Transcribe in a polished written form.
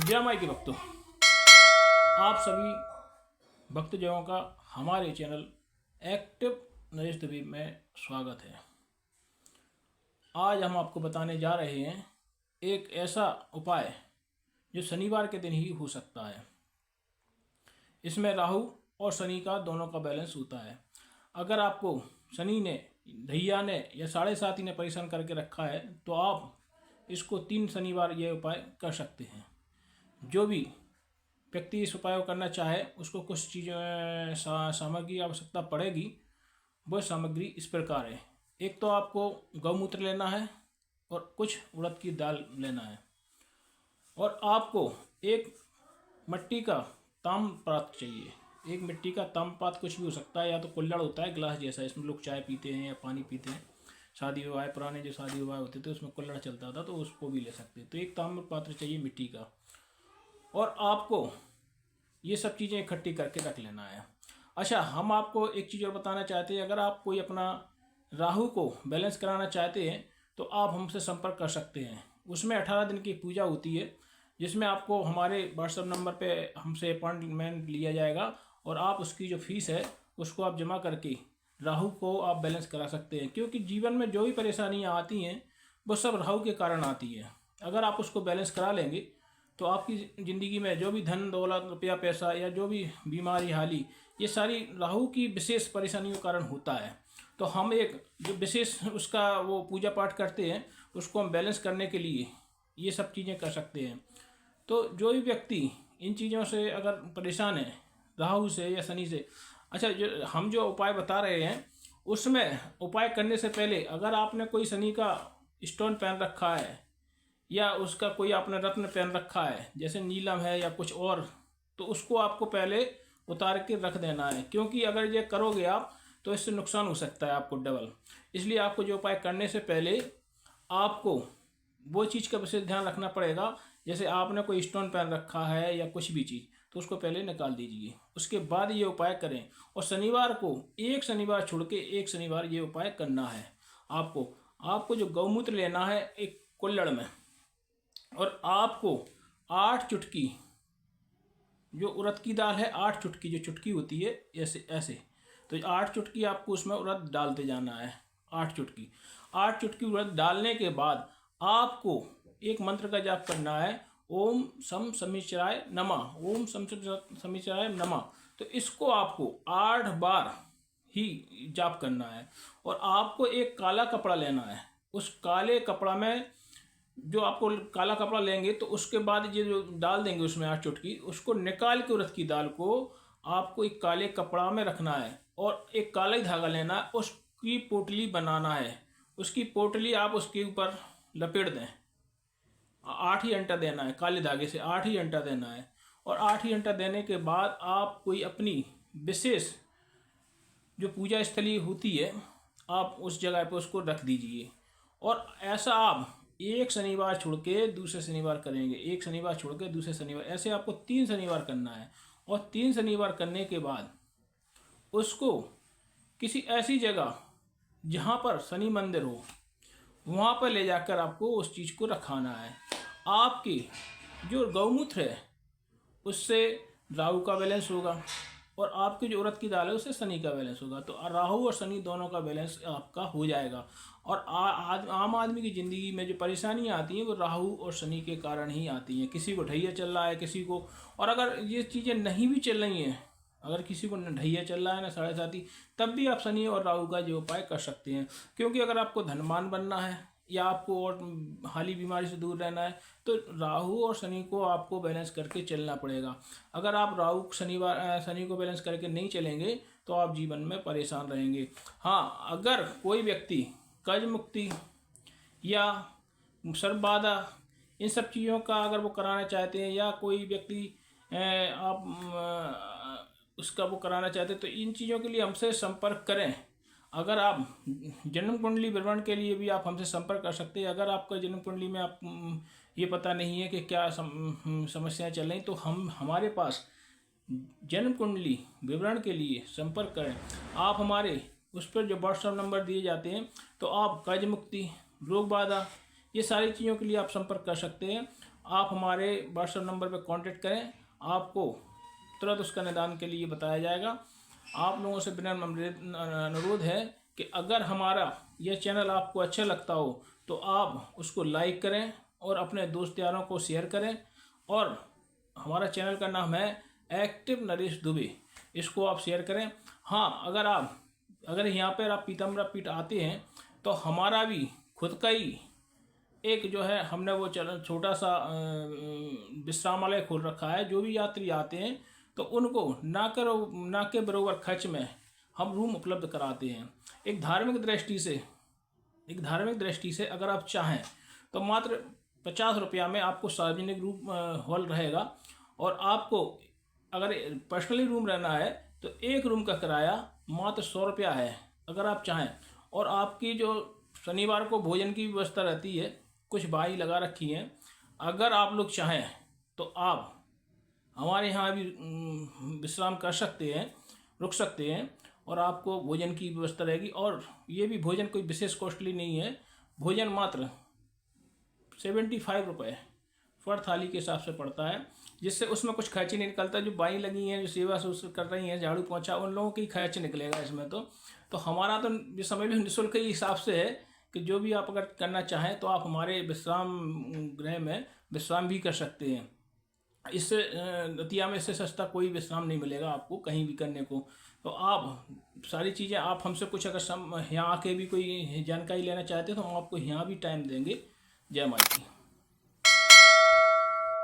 जय माई के भक्तों, आप सभी भक्तजनों का हमारे चैनल एक्टिव नरेश दबी में स्वागत है। आज हम आपको बताने जा रहे हैं एक ऐसा उपाय जो शनिवार के दिन ही हो सकता है। इसमें राहु और शनि का दोनों का बैलेंस होता है। अगर आपको शनि ने, ढैया ने या 7.5 ने परेशान करके रखा है तो आप इसको 3 शनिवार ये उपाय कर सकते हैं। जो भी व्यक्ति इस उपाय को करना चाहे उसको कुछ चीज़ें सामग्री की आवश्यकता पड़ेगी। वह सामग्री इस प्रकार है। एक तो आपको गौमूत्र लेना है और कुछ उड़द की दाल लेना है, और आपको एक मिट्टी का ताम्रपात्र चाहिए। एक मिट्टी का ताम्रपात्र कुछ भी हो सकता है, या तो कुल्हड़ होता है गिलास जैसा, इसमें लोग चाय पीते हैं या पानी पीते हैं। शादी विवाह, पुराने जो शादी विवाह होते थे उसमें कुल्हड़ चलता था, तो उसको भी ले सकते हैं। तो एक ताम्रपात्र चाहिए मिट्टी का, और आपको ये सब चीज़ें इकट्ठी करके रख लेना है। अच्छा, हम आपको एक चीज़ और बताना चाहते हैं। अगर आप कोई अपना राहु को बैलेंस कराना चाहते हैं तो आप हमसे संपर्क कर सकते हैं। उसमें 18 दिन की पूजा होती है, जिसमें आपको हमारे व्हाट्सएप नंबर पे हमसे अपॉइंटमेंट लिया जाएगा, और आप उसकी जो फीस है उसको आप जमा करके राहु को आप बैलेंस करा सकते हैं। क्योंकि जीवन में जो भी परेशानियाँ आती हैं वो सब राहु के कारण आती है। अगर आप उसको बैलेंस करा लेंगे तो आपकी ज़िंदगी में जो भी धन दौलत, रुपया पैसा या जो भी बीमारी हाली, ये सारी राहु की विशेष परेशानियों के कारण होता है। तो हम एक जो विशेष उसका वो पूजा पाठ करते हैं, उसको हम बैलेंस करने के लिए ये सब चीज़ें कर सकते हैं। तो जो भी व्यक्ति इन चीज़ों से अगर परेशान है, राहु से या शनि से, अच्छा, जो उपाय बता रहे हैं उसमें उपाय करने से पहले अगर आपने कोई शनि का स्टोन पहन रखा है या उसका कोई आपने रत्न पहन रखा है, जैसे नीलम है या कुछ और, तो उसको आपको पहले उतार के रख देना है। क्योंकि अगर ये करोगे आप तो इससे नुकसान हो सकता है आपको डबल। इसलिए आपको जो उपाय करने से पहले आपको वो चीज़ का विशेष ध्यान रखना पड़ेगा। जैसे आपने कोई स्टोन पहन रखा है या कुछ भी चीज़, तो उसको पहले निकाल दीजिए, उसके बाद ये उपाय करें। और शनिवार को एक शनिवार छोड़ के एक शनिवार ये उपाय करना है। आपको जो गौमूत्र लेना है एक कुल्हड़ में, और आपको 8 चुटकी जो उड़द की दाल है, 8 चुटकी जो चुटकी होती है ऐसे ऐसे, तो 8 चुटकी आपको उसमें उड़द डालते जाना है। 8 चुटकी उड़द डालने के बाद आपको एक मंत्र का जाप करना है, ओम सम शनिश्चराय नमः, ओम सम शनिश्चराय नमः। तो इसको आपको 8 बार ही जाप करना है। और आपको एक काला कपड़ा लेना है। उस काले कपड़ा में जो आपको काला कपड़ा लेंगे तो उसके बाद ये जो डाल देंगे उसमें 8 चुटकी, उसको निकाल के उड़द की दाल को आपको एक काले कपड़ा में रखना है, और एक काला ही धागा लेना है, उसकी पोटली बनाना है। उसकी पोटली आप उसके ऊपर लपेट दें। 8 ही अंटा देना है, काले धागे से 8 ही अंटा देना है। और 8 ही अंटा देने के बाद आप कोई अपनी विशेष जो पूजा स्थली होती है, आप उस जगह पर उसको रख दीजिए। और ऐसा आप एक शनिवार छोड़ के दूसरे शनिवार करेंगे, एक शनिवार छोड़ के दूसरे शनिवार, ऐसे आपको 3 शनिवार करना है। और 3 शनिवार करने के बाद उसको किसी ऐसी जगह जहाँ पर शनि मंदिर हो, वहाँ पर ले जाकर आपको उस चीज़ को रखाना है। आपकी जो गौमूत्र है उससे राहु का बैलेंस होगा, और आपकी जो उड़द की दाल है उससे शनि का बैलेंस होगा। तो राहु और शनि दोनों का बैलेंस आपका हो जाएगा। और आम आदमी की ज़िंदगी में जो परेशानियाँ आती हैं वो राहु और शनि के कारण ही आती हैं। किसी को ढैया चल रहा है, किसी को, और अगर ये चीज़ें नहीं भी चल रही हैं, अगर किसी को न ढैया चल रहा है ना 7.5, तब भी आप शनि और राहु का जो उपाय कर सकते हैं। क्योंकि अगर आपको धनवान बनना है या आपको और हाली बीमारी से दूर रहना है तो राहु और शनि को आपको बैलेंस करके चलना पड़ेगा। अगर आप शनि को बैलेंस करके नहीं चलेंगे तो आप जीवन में परेशान रहेंगे। हाँ, अगर कोई व्यक्ति कर्ज मुक्ति या सर्वबाधा, इन सब चीज़ों का अगर वो कराना चाहते हैं, या कोई व्यक्ति उसका वो कराना चाहते हैं, तो इन चीज़ों के लिए हमसे संपर्क करें। अगर आप जन्म कुंडली विवरण के लिए भी आप हमसे संपर्क कर सकते हैं। अगर आपका जन्म कुंडली में आप ये पता नहीं है कि क्या समस्याएं चल रही, तो हमारे पास जन्म कुंडली विवरण के लिए संपर्क करें। आप हमारे उस पर जो व्हाट्सएप नंबर दिए जाते हैं, तो आप कर्ज मुक्ति, रोग बाधा, ये सारी चीज़ों के लिए आप संपर्क कर सकते हैं। आप हमारे व्हाट्सएप नंबर पर कांटेक्ट करें, आपको तुरंत उसका निदान के लिए बताया जाएगा। आप लोगों से विनम्र अनुरोध है कि अगर हमारा यह चैनल आपको अच्छा लगता हो तो आप उसको लाइक करें और अपने दोस्त यारों को शेयर करें। और हमारा चैनल का नाम है एक्टिव नरेश दुबे, इसको आप शेयर करें। हाँ, अगर यहाँ पर आप पीताम्बरा पीठ आते हैं तो हमारा भी खुद का ही एक जो है हमने वो छोटा सा विश्रामालय खोल रखा है। जो भी यात्री आते हैं तो उनको ना के बरोबर खर्च में हम रूम उपलब्ध कराते हैं। एक धार्मिक दृष्टि से अगर आप चाहें तो मात्र 50 रुपया में आपको सार्वजनिक रूम हॉल रहेगा। और आपको अगर पर्सनली रूम रहना है तो एक रूम का किराया मात्र 100 रुपया है अगर आप चाहें। और आपकी जो शनिवार को भोजन की व्यवस्था रहती है, कुछ बाई लगा रखी हैं, अगर आप लोग चाहें तो आप हमारे यहाँ भी विश्राम कर सकते हैं, रुक सकते हैं और आपको भोजन की व्यवस्था रहेगी। और ये भी भोजन कोई विशेष कॉस्टली नहीं है, भोजन मात्र 75 रुपये पर थाली के हिसाब से पड़ता है, जिससे उसमें कुछ खर्च ही नहीं निकलता। जो बाई लगी हैं, जो सेवा कर रही हैं, झाड़ू पोंछा, उन लोगों की खर्च निकलेगा इसमें। तो हमारा तो ये समझ लो निःशुल्क के हिसाब से है कि जो भी आप अगर करना चाहें तो आप हमारे विश्राम गृह में विश्राम भी कर सकते हैं। इससे दतिया में इससे सस्ता कोई विश्राम नहीं मिलेगा आपको कहीं भी करने को। तो आप सारी चीज़ें आप हमसे कुछ अगर यहाँ आके भी कोई जानकारी लेना चाहते हैं तो हम आपको यहाँ भी टाइम देंगे। जय माता दी।